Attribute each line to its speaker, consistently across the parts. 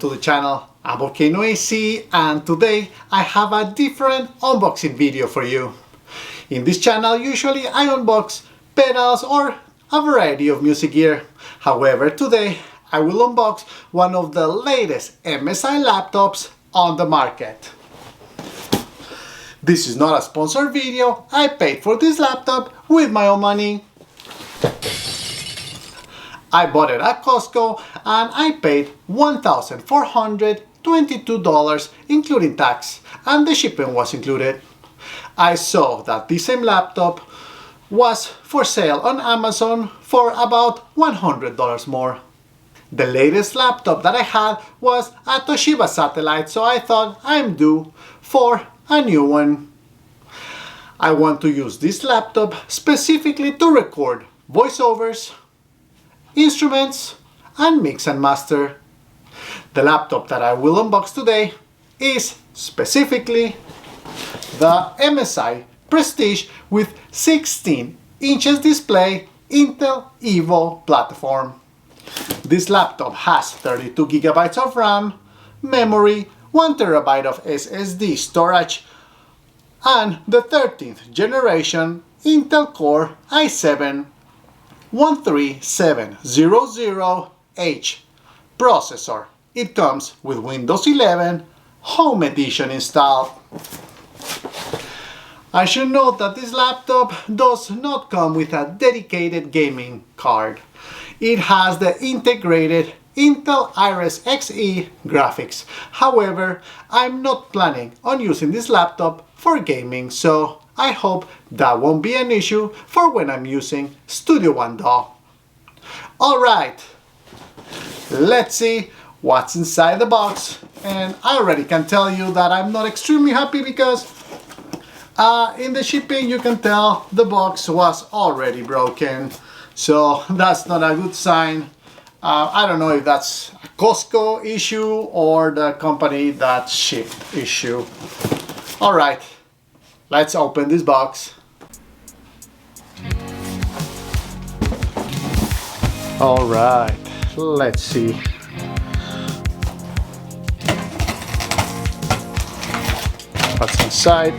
Speaker 1: to the channel. I'm Volcano-AC, and today I have a different unboxing video for you. In this channel usually I unbox pedals or a variety of music gear. However, today I will unbox one of the latest MSI laptops on the market. This is not a sponsored video. I paid for this laptop with my own money. I bought it at Costco and I paid $1,422 including tax, and the shipping was included. I saw that this same laptop was for sale on Amazon for about $100 more. The latest laptop that I had was a Toshiba satellite, so I thought I'm due for a new one. I want to use this laptop specifically to record voiceovers, instruments, and mix and master. The laptop that I will unbox today is specifically the MSI Prestige with 16 inches display Intel Evo Platform. This laptop has 32 gigabytes of RAM, memory, 1 terabyte of SSD storage, and the 13th generation Intel Core i7 13700H processor. It comes with Windows 11 Home Edition installed. I should note that this laptop does not come with a dedicated gaming card. It has the integrated Intel Iris Xe graphics. However, I'm not planning on using this laptop for gaming, so I hope that won't be an issue for when I'm using Studio One DAW. Alright, let's see what's inside the box, and I already can tell you that I'm not extremely happy because in the shipping you can tell the box was already broken, so that's not a good sign. I don't know if that's a Costco issue or the company that shipped issue. Alright, let's open this box. Alright, let's see. What's inside?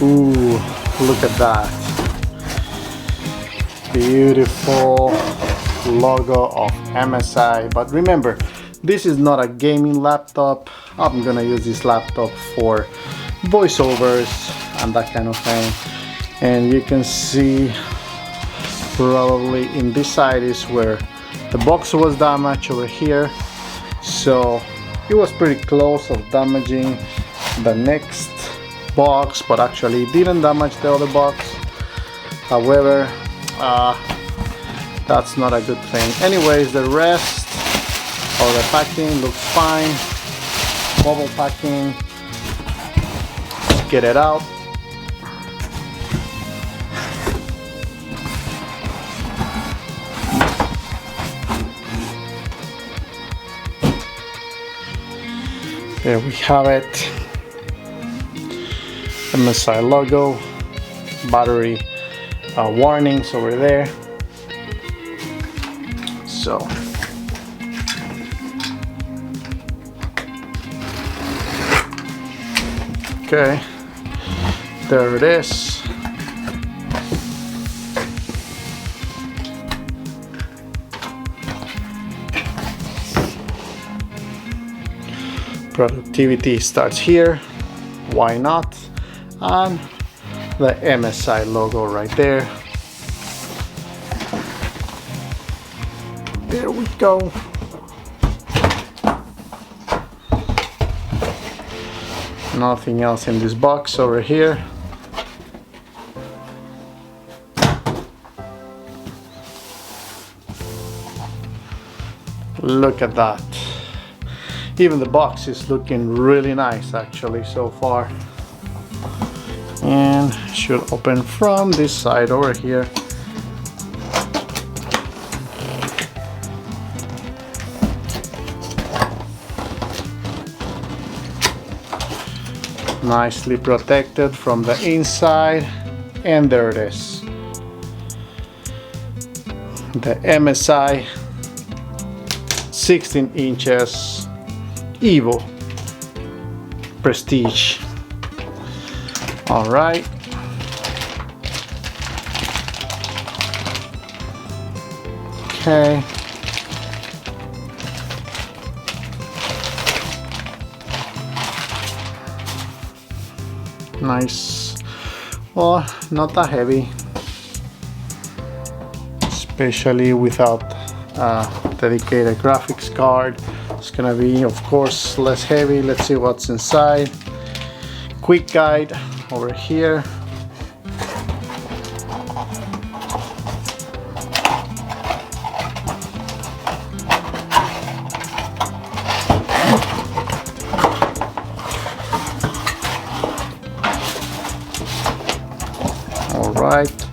Speaker 1: Ooh, look at that. Beautiful logo of MSI. But remember, this is not a gaming laptop. I'm gonna use this laptop for voiceovers and that kind of thing. And you can see probably in this side is where the box was damaged over here. So it was pretty close of damaging the next box, but actually didn't damage the other box. However, that's not a good thing. Anyways, the rest of the packing looks fine. Bubble packing. Let's get it out. There we have it. MSI logo, battery warnings over there. So okay, there it is. Productivity starts here, why not? And the MSI logo right there. There we go. Nothing else in this box over here. Look at that. Even the box is looking really nice actually so far. and should open from this side over here. Nicely protected from the inside, and there it is, the MSI 16 inches Evo Prestige. All right, okay, nice. Well, not that heavy, especially without a dedicated graphics card. It's gonna be, of course, less heavy. Let's see what's inside. Quick guide over here. Alright,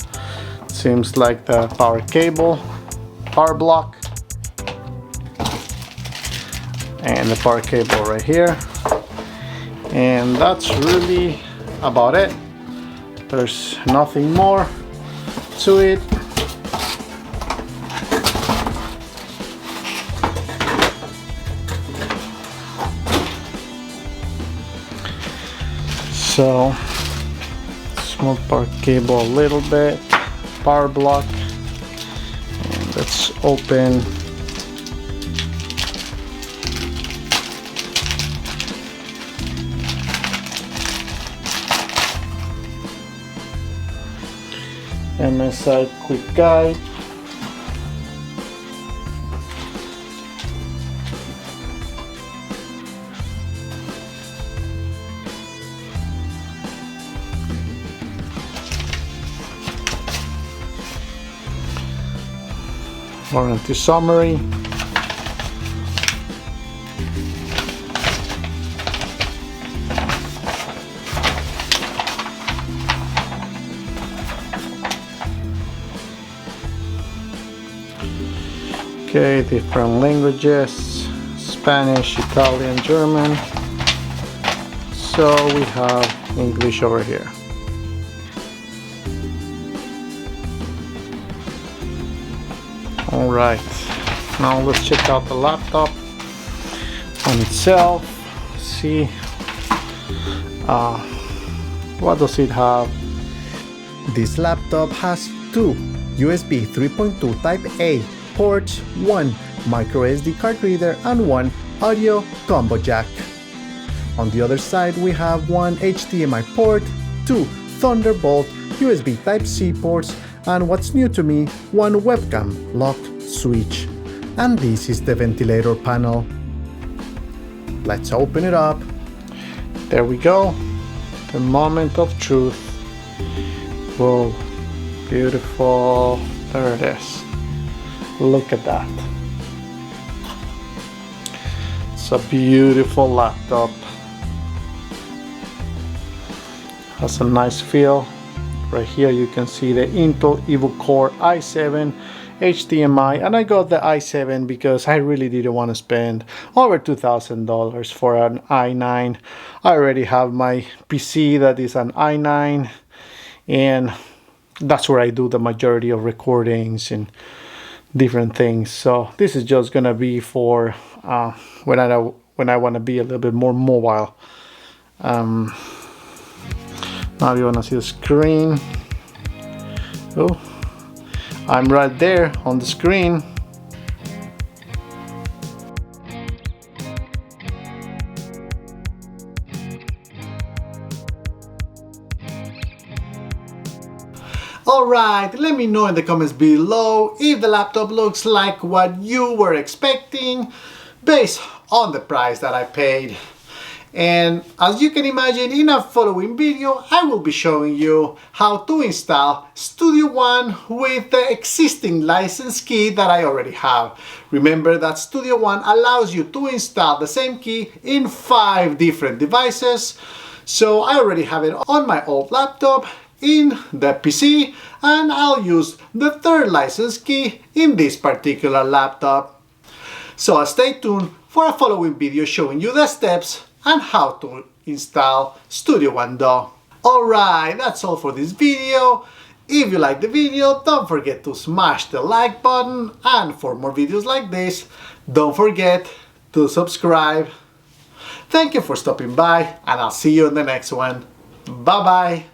Speaker 1: seems like the power cable, power block, and the power cable right here. And that's really about it. There's nothing more to it. So small power cable a little bit, power block, and let's open MSI quick guide. Warranty summary. Okay, different languages, Spanish, Italian, German. So we have English over here. All right, now let's check out the laptop on itself. See, what does it have?
Speaker 2: This laptop has two USB 3.2 Type A ports, one micro SD card reader, and one audio combo jack. On the other side, we have one HDMI port, two Thunderbolt USB Type-C ports, and what's new to me, one webcam lock switch. And this is the ventilator panel. Let's open it up.
Speaker 1: There we go. The moment of truth. Whoa, beautiful. There it is. Look at that. It's a beautiful laptop. Has a nice feel. Right here you can see the Intel Evo Core i7 HDMI, and I got the i7 because I really didn't want to spend over $2,000 for an i9. I already have my PC that is an i9, and that's where I do the majority of recordings and different things. So this is just gonna be for when I want to be a little bit more mobile. Now you want to see the screen. Oh, I'm right there on the screen. Alright, let me know in the comments below if the laptop looks like what you were expecting based on the price that I paid. And as you can imagine, in a following video I will be showing you how to install Studio One with the existing license key that I already have. Remember that Studio One allows you to install the same key in 5 different devices. So I already have it on my old laptop in the PC, and I'll use the third license key in this particular laptop. So stay tuned for a following video showing you the steps and how to install Studio One DAW. Alright, that's all for this video. If you like the video, don't forget to smash the like button, and for more videos like this, don't forget to subscribe. Thank you for stopping by, and I'll see you in the next one. Bye bye.